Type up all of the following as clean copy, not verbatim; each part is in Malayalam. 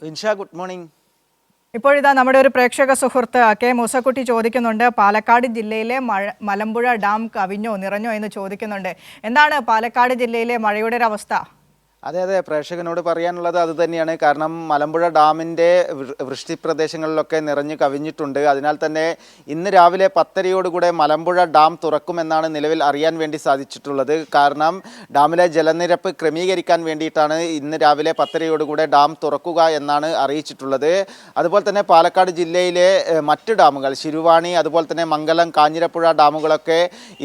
Vinsha, good morning. ഇപ്പോഴിതാ നമ്മുടെ ഒരു പ്രേക്ഷക സുഹൃത്ത് കെ മൂസക്കുട്ടി ചോദിക്കുന്നുണ്ട്, പാലക്കാട് ജില്ലയിലെ മലമ്പുഴ ഡാം കവിഞ്ഞോ നിറഞ്ഞോ എന്ന് ചോദിക്കുന്നുണ്ട്. എന്താണ് പാലക്കാട് ജില്ലയിലെ മഴയുടെ ഒരു അവസ്ഥ? അതെ അതെ, പ്രേക്ഷകനോട് പറയാനുള്ളത് അത് തന്നെയാണ്. കാരണം മലമ്പുഴ ഡാമിൻ്റെ വൃഷ്ടി പ്രദേശങ്ങളിലൊക്കെ നിറഞ്ഞു കവിഞ്ഞിട്ടുണ്ട്. അതിനാൽ തന്നെ ഇന്ന് രാവിലെ 10:30 മലമ്പുഴ ഡാം തുറക്കുമെന്നാണ് നിലവിൽ അറിയാൻ വേണ്ടി സാധിച്ചിട്ടുള്ളത്. കാരണം ഡാമിലെ ജലനിരപ്പ് ക്രമീകരിക്കാൻ വേണ്ടിയിട്ടാണ് ഇന്ന് രാവിലെ 10:30 ഡാം തുറക്കുക എന്നാണ് അറിയിച്ചിട്ടുള്ളത്. അതുപോലെ തന്നെ പാലക്കാട് ജില്ലയിലെ മറ്റ് ഡാമുകൾ ശിരുവാണി, അതുപോലെ തന്നെ മംഗലം, കാഞ്ഞിരപ്പുഴ ഡാമുകളൊക്കെ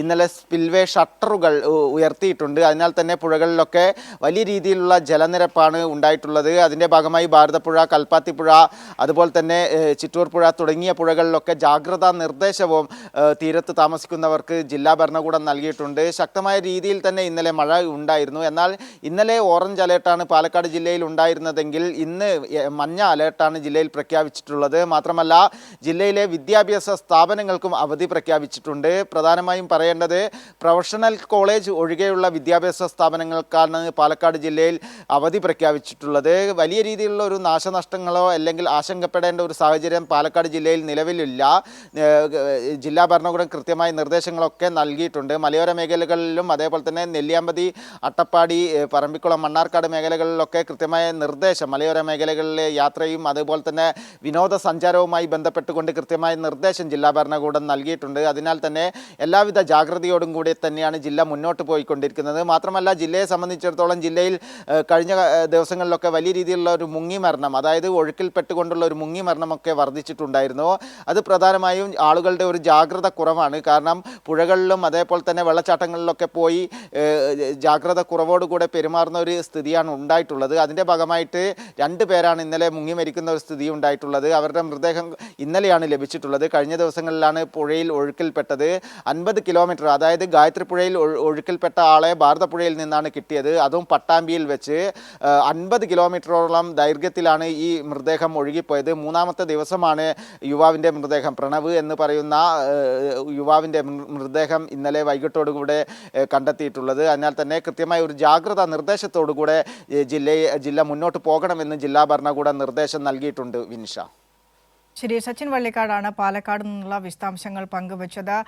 ഇന്നലെ സ്പിൽവേ ഷട്ടറുകൾ ഉയർത്തിയിട്ടുണ്ട്. അതിനാൽ തന്നെ പുഴകളിലൊക്കെ വലിയ രീതിയിലുള്ള ജലനിരപ്പാണ് ഉണ്ടായിട്ടുള്ളത്. അതിൻ്റെ ഭാഗമായി ഭാരതപ്പുഴ, കൽപ്പാത്തിപ്പുഴ, അതുപോലെ തന്നെ ചിറ്റൂർ പുഴ തുടങ്ങിയ പുഴകളിലൊക്കെ ജാഗ്രതാ നിർദ്ദേശവും തീരത്ത് താമസിക്കുന്നവർക്ക് ജില്ലാ ഭരണകൂടം നൽകിയിട്ടുണ്ട്. ശക്തമായ രീതിയിൽ തന്നെ ഇന്നലെ മഴ ഉണ്ടായിരുന്നു. എന്നാൽ ഇന്നലെ ഓറഞ്ച് അലേർട്ടാണ് പാലക്കാട് ജില്ലയിൽ ഉണ്ടായിരുന്നതെങ്കിൽ ഇന്ന് മഞ്ഞ അലേർട്ടാണ് ജില്ലയിൽ പ്രഖ്യാപിച്ചിട്ടുള്ളത്. മാത്രമല്ല ജില്ലയിലെ വിദ്യാഭ്യാസ സ്ഥാപനങ്ങൾക്കും അവധി പ്രഖ്യാപിച്ചിട്ടുണ്ട്. പ്രധാനമായും പറയേണ്ടത് പ്രൊഫഷണൽ കോളേജ് ഒഴികെയുള്ള വിദ്യാഭ്യാസ സ്ഥാപനങ്ങൾക്കാണ് പാലക്കാട് ജില്ലയിൽ അവധി പ്രഖ്യാപിച്ചിട്ടുള്ളത്. വലിയ രീതിയിലുള്ള ഒരു നാശനഷ്ടങ്ങളോ അല്ലെങ്കിൽ ആശങ്കപ്പെടേണ്ട ഒരു സാഹചര്യം പാലക്കാട് ജില്ലയിൽ നിലവിലില്ല. ജില്ലാ ഭരണകൂടം കൃത്യമായ നിർദ്ദേശങ്ങളൊക്കെ നൽകിയിട്ടുണ്ട്. മലയോര മേഖലകളിലും അതേപോലെ തന്നെ നെല്ലിയാമ്പതി, അട്ടപ്പാടി, പറമ്പിക്കുളം, മണ്ണാർക്കാട് മേഖലകളിലൊക്കെ കൃത്യമായ നിർദ്ദേശം, മലയോര മേഖലകളിലെ യാത്രയും അതുപോലെ തന്നെ വിനോദസഞ്ചാരവുമായി ബന്ധപ്പെട്ടുകൊണ്ട് കൃത്യമായ നിർദ്ദേശം ജില്ലാ ഭരണകൂടം നൽകിയിട്ടുണ്ട്. അതിനാൽ തന്നെ എല്ലാവിധ ജാഗ്രതയോടും കൂടി തന്നെയാണ് ജില്ല മുന്നോട്ട് പോയിക്കൊണ്ടിരിക്കുന്നത്. മാത്രമല്ല ജില്ലയെ സംബന്ധിച്ചിടത്തോളം ജില്ലയിൽ കഴിഞ്ഞ ദിവസങ്ങളിലൊക്കെ വലിയ രീതിയിലുള്ള ഒരു മുങ്ങിമരണം, അതായത് ഒഴുക്കിൽപ്പെട്ടുകൊണ്ടുള്ള ഒരു മുങ്ങിമരണമൊക്കെ വർദ്ധിച്ചിട്ടുണ്ടായിരുന്നു. അത് പ്രധാനമായും ആളുകളുടെ ഒരു ജാഗ്രത കുറവാണ്. കാരണം പുഴകളിലും അതേപോലെ തന്നെ വെള്ളച്ചാട്ടങ്ങളിലൊക്കെ പോയി ജാഗ്രത കുറവോടുകൂടെ പെരുമാറുന്ന ഒരു സ്ഥിതിയാണ് ഉണ്ടായിട്ടുള്ളത്. അതിൻ്റെ ഭാഗമായിട്ട് 2 പേരാണ് ഇന്നലെ മുങ്ങി മരിക്കുന്ന ഒരു സ്ഥിതി ഉണ്ടായിട്ടുള്ളത്. അവരുടെ മൃതദേഹം ഇന്നലെയാണ് ലഭിച്ചിട്ടുള്ളത്. കഴിഞ്ഞ ദിവസങ്ങളിലാണ് പുഴയിൽ ഒഴുക്കിൽപ്പെട്ടത്. 50 കിലോമീറ്റർ, അതായത് ഗായത്രി പുഴയിൽ ഒഴുക്കിൽപ്പെട്ട ആളെ ഭാരതപ്പുഴയിൽ നിന്നാണ് കിട്ടിയത്. അതും പട്ടാമ്പിയിൽ വെച്ച് 50 കിലോമീറ്ററോളം ദൈർഘ്യത്തിലാണ് ഈ മൃതദേഹം ഒഴുകിപ്പോയത്. 3ാമത്തെ ദിവസമാണ് യുവാവിൻ്റെ മൃതദേഹം, പ്രണവ് എന്ന് പറയുന്ന യുവാവിൻ്റെ മൃതദേഹം ഇന്നലെ വൈകിട്ടോടുകൂടെ കണ്ടെത്തിയിട്ടുള്ളത്. അതിനാൽ തന്നെ കൃത്യമായ ഒരു ജാഗ്രതാ നിർദ്ദേശത്തോടുകൂടെ ജില്ല മുന്നോട്ട് പോകണമെന്ന് ജില്ലാ ഭരണകൂടം നിർദ്ദേശം നൽകിയിട്ടുണ്ട്. വിനിഷ. ശരി, സച്ചിൻ വള്ളിക്കാടാണ് പാലക്കാട് നിന്നുള്ള വിശദാംശങ്ങൾ പങ്കുവച്ചത്.